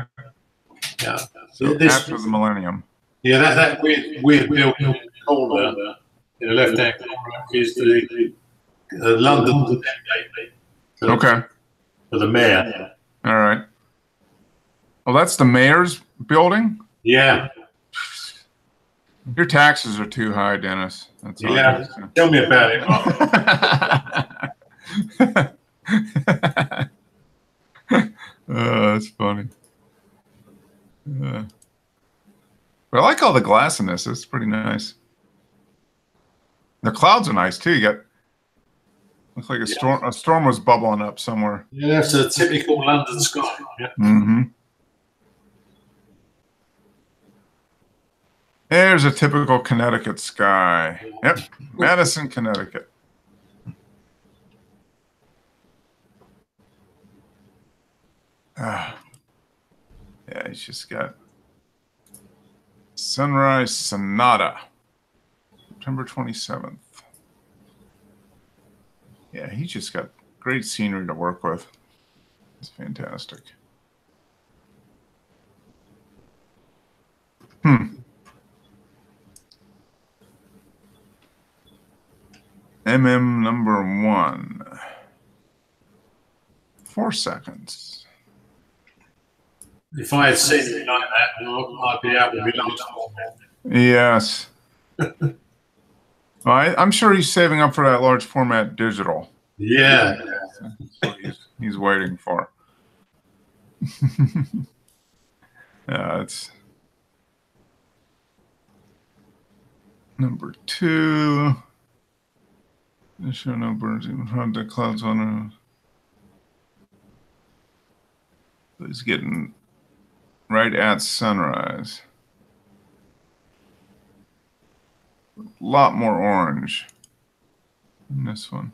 Yeah. So after the millennium. Yeah, that weird building in the corner, in the left-hand corner, is the London Gate. Okay. For the mayor. All right. Well, that's the mayor's building? Yeah. Your taxes are too high, Dennis. That's all Yeah. Tell me about it. That's funny. But I like all the glass in this. It's pretty nice. The clouds are nice too. You got looks like a storm. A storm was bubbling up somewhere. Yeah, that's a typical London sky. Yeah. Mm-hmm. There's a typical Connecticut sky. Yep, Madison, Connecticut. Yeah, he's just got Sunrise Sonata, September 27th. Yeah, he's just got great scenery to work with. It's fantastic. MM number 1. 4 seconds. If I had seen it like that, I'd be out with my lunch. Yes. Well, I'm sure he's saving up for that large format digital. Yeah. That's what he's waiting for. Yeah, it's number 2. There show no birds even from the clouds on it. He's getting right at sunrise. A lot more orange in this one.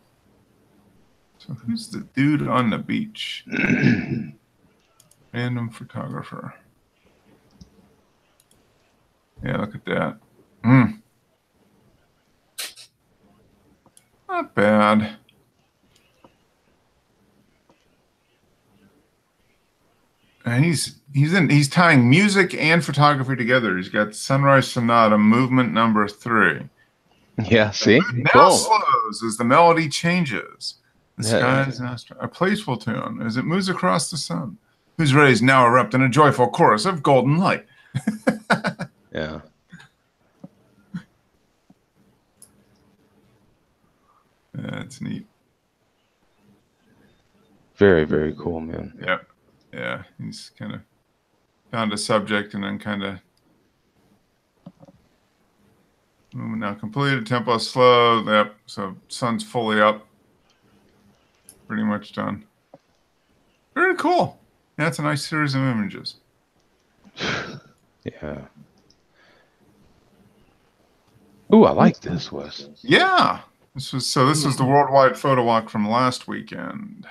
So who's the dude on the beach? Random photographer. Yeah, look at that. Not bad. And he's tying music and photography together. He's got Sunrise Sonata, movement number 3. Yeah, see? Now Cool. slows as the melody changes. The Yeah. sky is a playful tune as it moves across the sun, whose rays now erupt in a joyful chorus of golden light. Yeah. That's neat. Very, very cool, man. Yeah. Yeah. He's kind of found a subject and then kind of movement now completed. Tempo slow. Yep. So sun's fully up. Pretty much done. Very cool. Yeah, it's a nice series of images. Yeah. Ooh, I like this, Wes. Yeah. This is the worldwide photo walk from last weekend.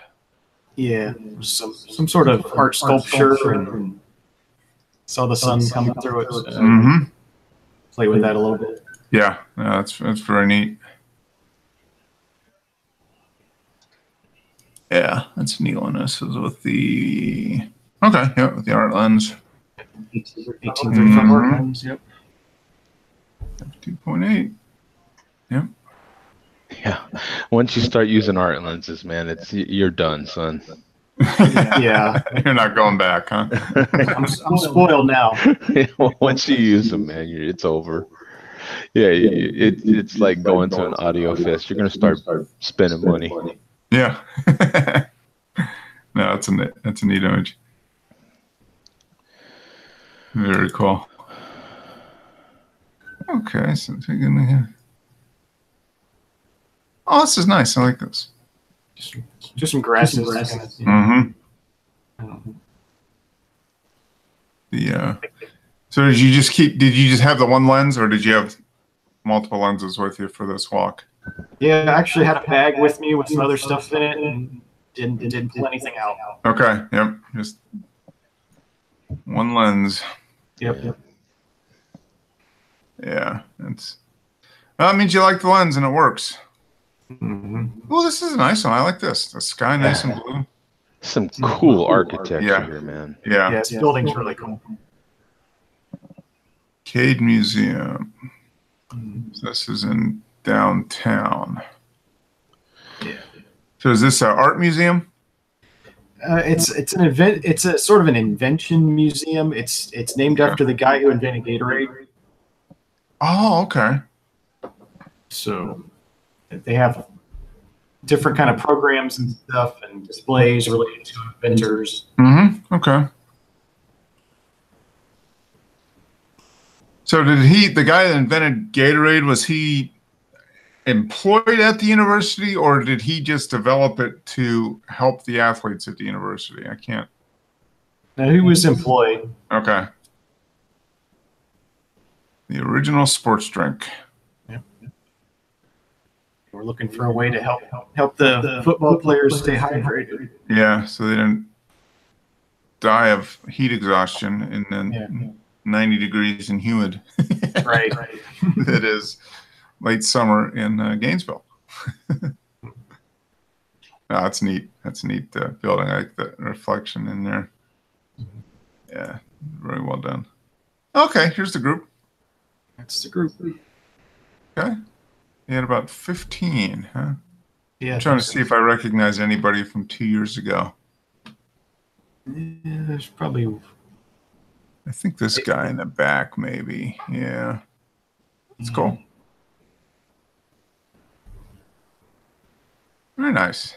Yeah, some sort of art sculpture, and saw the sun coming through it. Mm-hmm. Play with that a little bit. Yeah, that's very neat. Yeah, that's a neat one. This is with the with the art lens. 1835 art lens. Yep. 2.8. Yep. Yeah. Once you start using art lenses, man, you're done, son. Yeah. You're not going back, huh? I'm spoiled now. Once you use them, man, it's over. Yeah, it's like going to an audio fest. You're gonna start spending money. Yeah. No, that's a neat image. Very cool. Okay, so taking here. Oh, this is nice. I like this. Just some grasses. Mm-hmm. So did you just have the one lens, or did you have multiple lenses with you for this walk? Yeah, I actually had a bag with me with some other stuff in it, and didn't pull anything out. Okay. Yep. Just one lens. Yep. Yeah. That means you like the lens and it works. Mm-hmm. Well, this is a nice one. I like this. The sky nice and blue. Some cool architecture here, man. Yeah. Yeah, this building's really cool. Cade Museum. This is in downtown. Yeah. So is this an art museum? It's an event. It's a sort of an invention museum. It's named after the guy who invented Gatorade. Oh, okay. So they have different kind of programs and stuff and displays related to inventors. Mm-hmm. Okay. So the guy that invented Gatorade, was he employed at the university, or did he just develop it to help the athletes at the university? I can't. Now, he was employed. Okay. The original sports drink. Yep. We're looking for a way to help the football players stay hydrated. Yeah, so they didn't die of heat exhaustion in the 90 degrees and humid. Right. It is late summer in Gainesville. No, that's neat. That's a neat building. I like the reflection in there. Yeah, very well done. Okay, here's the group. That's the group. Okay. You had about 15, huh? Yeah. I'm trying to see if I recognize anybody from 2 years ago. Yeah, there's probably. I think this guy in the back, maybe. Yeah. It's cool. Very nice.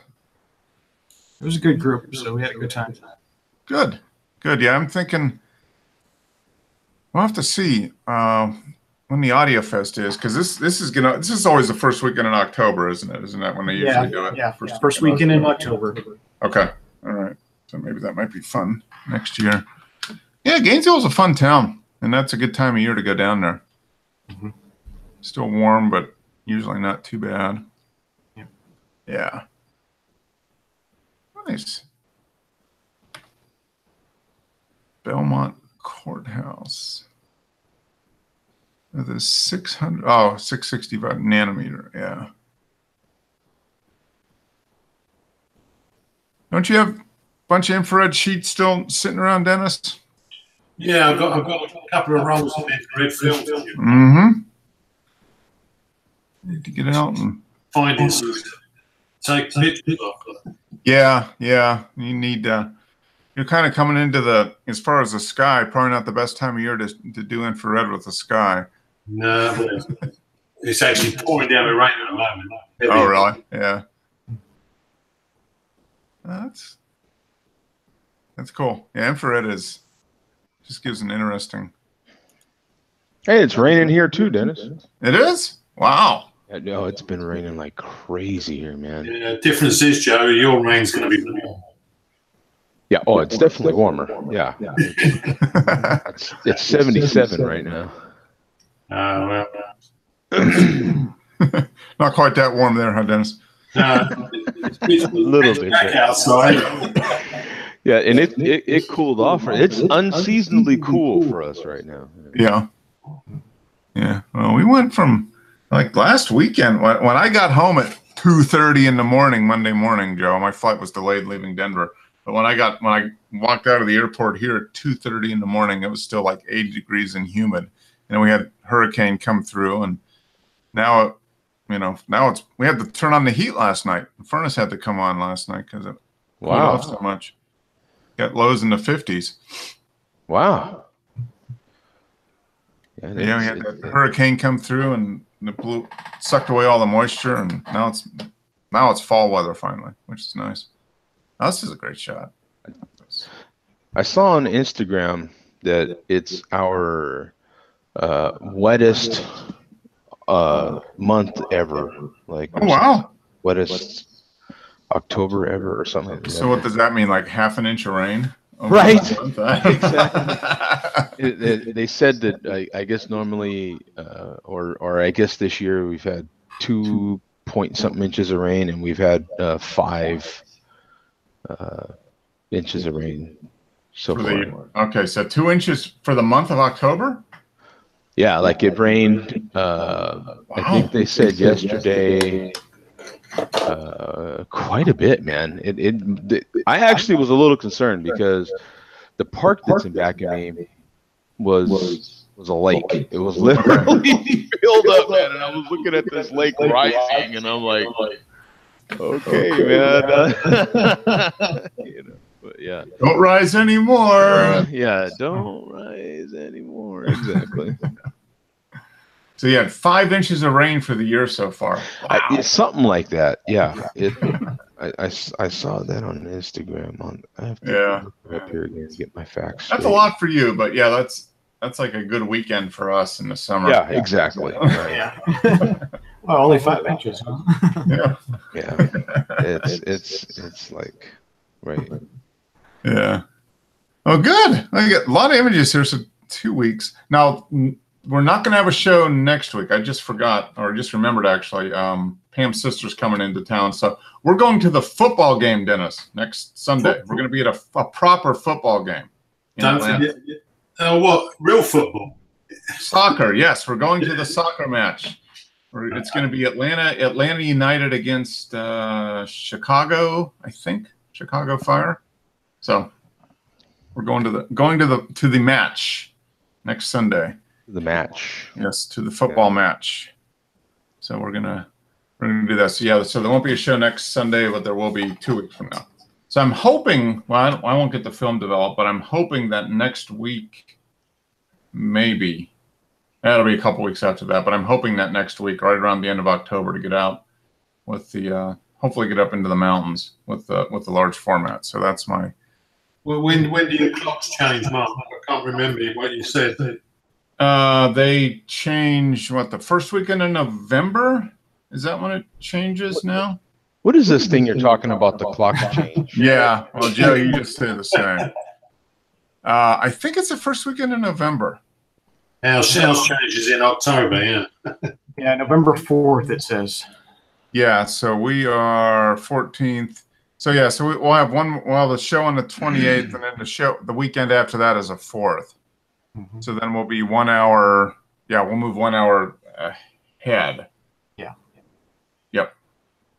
It was a good group, so we had a good time. Good. Good. Yeah, I'm thinking we'll have to see when the Audio Fest is, because this is always the first weekend in October, isn't it? Isn't that when they usually do it? Yeah, first weekend in October. Okay. All right. So maybe that might be fun next year. Yeah, Gainesville's a fun town, and that's a good time of year to go down there. Mm-hmm. Still warm, but usually not too bad. Yeah. Nice. Belmont Courthouse. The 665 nanometer. Yeah. Don't you have a bunch of infrared sheets still sitting around, Dennis? Yeah, I've got a couple of rolls of infrared film. Mm-hmm. Need to get out and Find it, take pictures of it. Yeah. You need you're kind of coming into as far as the sky, probably not the best time of year to do infrared with the sky. No, it's actually pouring down the rain at the moment. Oh, really? Yeah. That's cool. Yeah, infrared just gives an interesting. Hey, it's raining here too, Dennis. It is? Wow. No, it's been raining like crazy here, man. Yeah, difference is, Joe, your rain's going to be warm. Yeah. Oh, it's definitely warmer. Yeah. It's 77 right now. Well, Not quite that warm there, huh, Dennis? It's A little bit. back outside. Yeah, and it cooled off. It's unseasonably cool for us right now. Yeah. Yeah. Well, we went from like last weekend when I got home at 2:30 in the morning, Monday morning, Joe. My flight was delayed leaving Denver. But when I walked out of the airport here at 2:30 in the morning, it was still like 80 degrees and humid. And we had hurricane come through, and now we had to turn on the heat last night. The furnace had to come on last night because it cooled off so much. Got lows in the 50s. Wow. Yeah, we had the hurricane come through and the sucked away all the moisture, and now it's fall weather finally, which is nice. Now, this is a great shot. I saw on Instagram that it's our wettest month ever. Like, oh wow, wettest October ever or something like that. So what does that mean? Like half an inch of rain? Right. Exactly. They said that I guess normally, or I guess this year we've had 2 point something inches of rain, and we've had 5 inches of rain so far. Okay, so 2 inches for the month of October? Yeah, like it rained. I think they said yesterday quite a bit, man. I actually was a little concerned because the park that's in back of me was a lake. It was literally filled up, man. And I was looking at this lake rising, and I'm like, okay, man. But yeah. Don't rise anymore. Yeah, don't rise anymore. Exactly. So you had 5 inches of rain for the year so far. Wow. It's something like that. Yeah. I saw that on Instagram. I have to look up here again and get my facts. That's a lot for you, but yeah, that's like a good weekend for us in the summer. Yeah, exactly. Right. Yeah. Well, only 5 inches, huh? Yeah. Yeah. It's like right. Yeah. Oh, good. I got a lot of images here. So 2 weeks now. We're not going to have a show next week. I just forgot, or just remembered actually. Pam's sister's coming into town, so we're going to the football game, Dennis, next Sunday. We're going to be at a proper football game. Don't forget. What? Real football? Soccer, yes. We're going to the soccer match. It's going to be Atlanta United against Chicago, I think, Chicago Fire. So we're going to the match next Sunday. The match. Yes, to the football match. So we're gonna do that. So yeah, so there won't be a show next Sunday, but there will be 2 weeks from now. So I'm hoping. Well, I won't get the film developed, but I'm hoping that next week, maybe that'll be a couple weeks after that. But I'm hoping that next week, right around the end of October, to get out with the hopefully get up into the mountains with the large format. So that's my. Well, when do your clocks change, Mark? I can't remember what you said. They change the first weekend in November? Is that when it changes now? What is this thing you're talking about? The clock change? Yeah. Well, Joe, you just say the same. I think it's the first weekend in November. Our sales changes in October. Yeah. Yeah, November 4th it says. Yeah. So we are 14th. So yeah. So we'll have the show on the 28th, and then the weekend after that is a 4th. Mm-hmm. So then we'll be 1 hour. Yeah, we'll move 1 hour ahead. Yeah. Yep.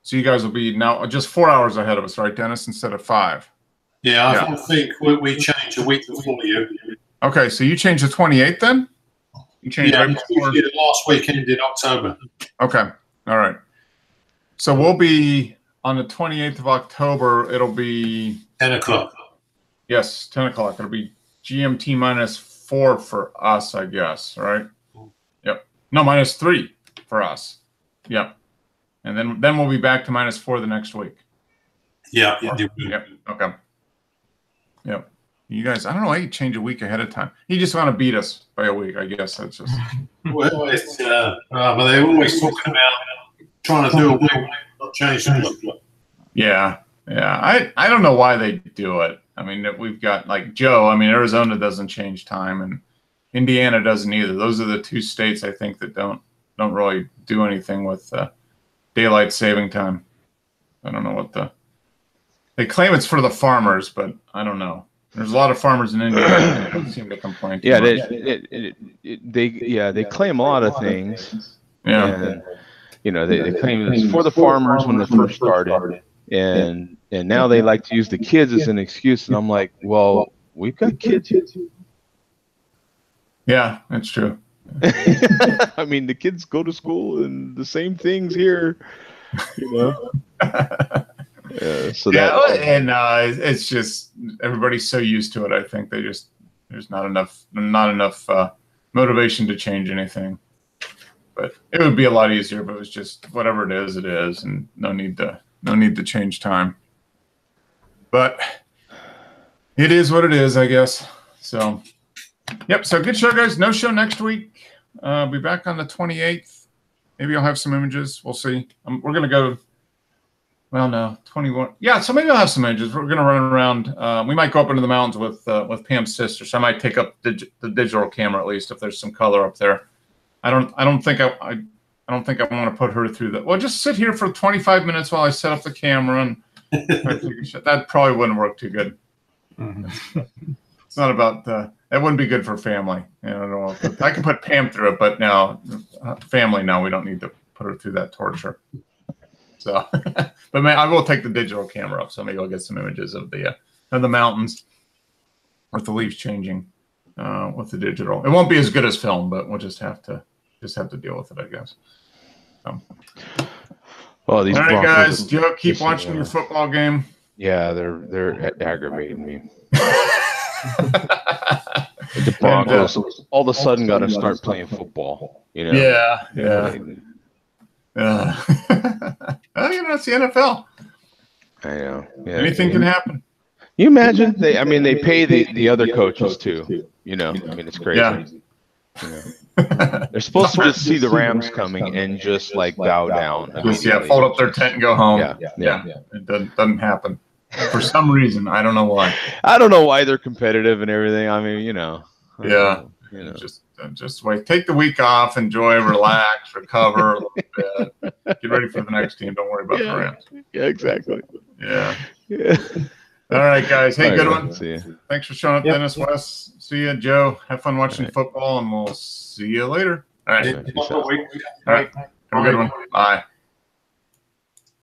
So you guys will be now just 4 hours ahead of us, right, Dennis, instead of 5? Yeah, I think we changed a week before you. Okay, so you changed the 28th then? You changed right before the last weekend in October. Okay. All right. So we'll be on the 28th of October. It'll be 10 o'clock. Yes, 10 o'clock. It'll be GMT -4 for us, I guess, right? Yep. No, -3 for us. Yep. And then we'll be back to -4 the next week. Yeah. Yep. Okay. Yep. You guys, I don't know why you change a week ahead of time. You just want to beat us by a week, I guess. That's just. Well, it's, but they're always talking about trying to do a week, not change the Yeah. Yeah. I don't know why they do it. I mean, we've got like Joe. I mean, Arizona doesn't change time, and Indiana doesn't either. Those are the 2 states I think that don't don't really do anything with daylight saving time. I don't know what they claim it's for the farmers, but I don't know. There's a lot of farmers in India that don't seem to complain. Yeah, they claim a lot of things. Yeah. And, they claim it's for the farmers when they first started, and now they like to use the kids as an excuse. And I'm like, well, we've got kids here too. Yeah, that's true. I mean, the kids go to school and the same things here, it's just everybody's so used to it. I think there's not enough motivation to change anything. But it would be a lot easier if it was just whatever it is, and no need to change time. But it is what it is, I guess. So, yep. So good show, guys. No show next week. Be back on the 28th. Maybe I'll have some images. We'll see. We're gonna go. Well, no, 21. Yeah, so maybe I'll have some images. We're gonna run around. We might go up into the mountains with Pam's sister. So I might take up the digital camera at least if there's some color up there. I don't think I want to put her through that. Well, just sit here for 25 minutes while I set up the camera and that probably wouldn't work too good. Mm-hmm. It's not about that wouldn't be good for family. I don't know. I can put Pam through it, but now family, no, we don't need to put her through that torture. So, but I will take the digital camera up, so maybe I'll get some images of the mountains with the leaves changing with the digital. It won't be as good as film, but we'll just have to deal with it, I guess. So. Well, these all right, guys, Joe, keep watching your football game. Yeah, they're aggravating me. The Broncos all of a sudden got to start playing football. Yeah. Well, it's the NFL. I know. Yeah, anything can happen. You imagine they pay the other coaches too. It's crazy. Yeah. They're supposed to just see the Rams coming and just bow down. Fold up their tent and go home. Yeah. It doesn't happen for some reason. I don't know why. I don't know why they're competitive and everything. Yeah. Just wait. Take the week off. Enjoy. Relax. Recover a little bit. Get ready for the next team. Don't worry about the Rams. Yeah. Exactly. Yeah. All right, guys. Hey, good one. See you. Thanks for showing up, Dennis, Wes. See you, Joe. Have fun watching football, and we'll see you later. All right. All right. Have a good one. Bye.